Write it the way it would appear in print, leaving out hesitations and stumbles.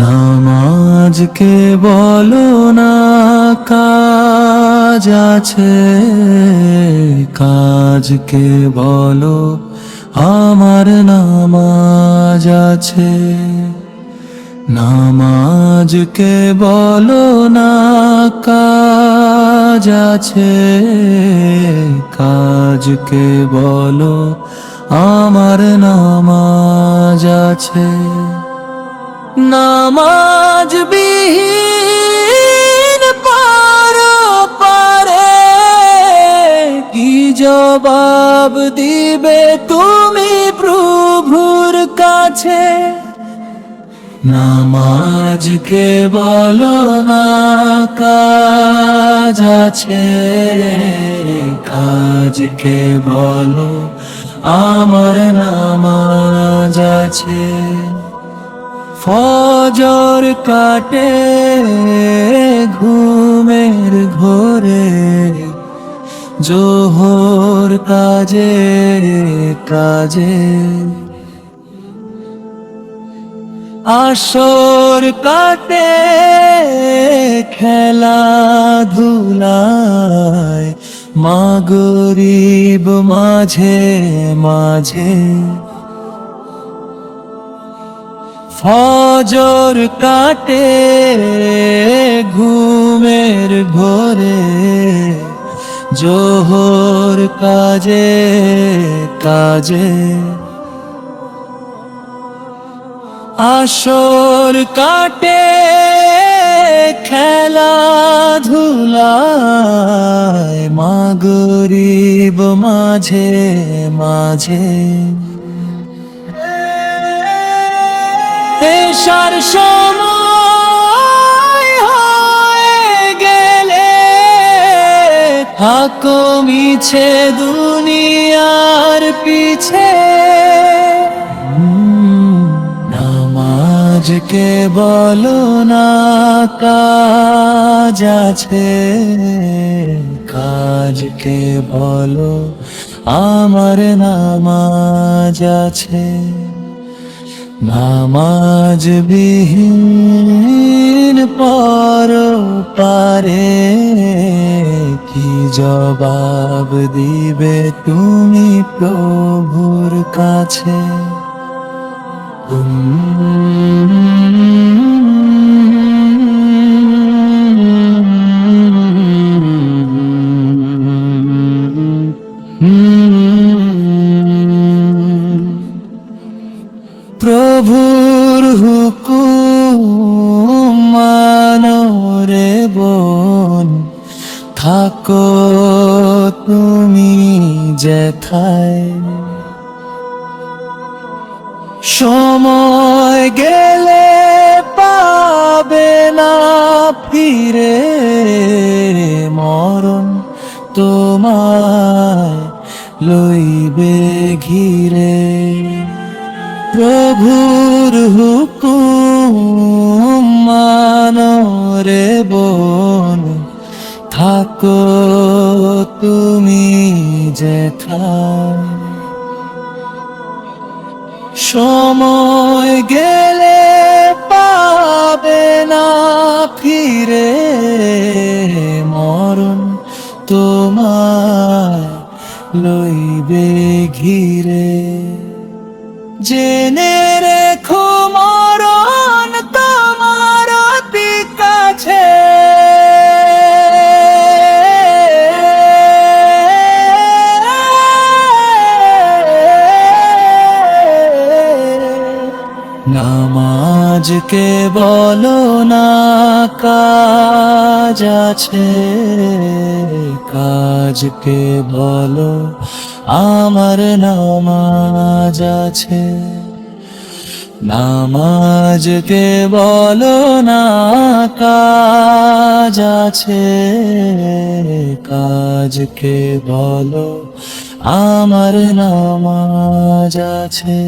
নামাজকে বলো না কাজ আছে, কাজকে বলো আমার নামাজ আছে। নামাজকে বলো না কাজ আছে, কাজকে বলো আমার নামাজ আছে। নামাজ বিহীন পারে কি জবাব দিবে তুমি প্রভুর কাছে? নামাজকে বলো না কাজ আছে, কাজকে বলো আমার নামাজ আছে। ফজর কাটে ঘুমের ঘোরে, জোহর কাজে কাজে, আসর কাটে খেলাধুলায়, মাগরিব মাঝে মাঝে। ফজর কাটে ঘুমের ঘোরে, জোহর কাজে কাজে, আসর কাটে খেলাধুলায়, মাগরিব মাঝে মাঝে। এশার সময় হয়ে গেলে থাকো মিছে দুনিয়ার পিছে। নামাজকে বলো না কাজ আছে, কাজকে বলো আমার নামাজ আছে। নামাজ বিহীন পারে কি জবাব দিবে তুমি প্রভুর কাছে? প্রভুর হুকুম মানো রে বোন, থাকো তুমি যেথায়। সময় গেলে পাবে না ফিরে, মরণ তোমায় লইবে ঘিরে। প্রভুর হুকুম মানো রে বোন, থাকো তুমি যেথায়। সময় গেলে পাবে না ফিরে, মরণ তোমায় লইবে ঘিরে। জেনে রেখো মরণ তোমার অতি কাছে, নামাজকে বলো না কাজ আছে, কাজকে বলো আমার নামাজ আছে। নামাজকে বলো না কাজ আছে, কাজকে বলো আমার নামাজ আছে।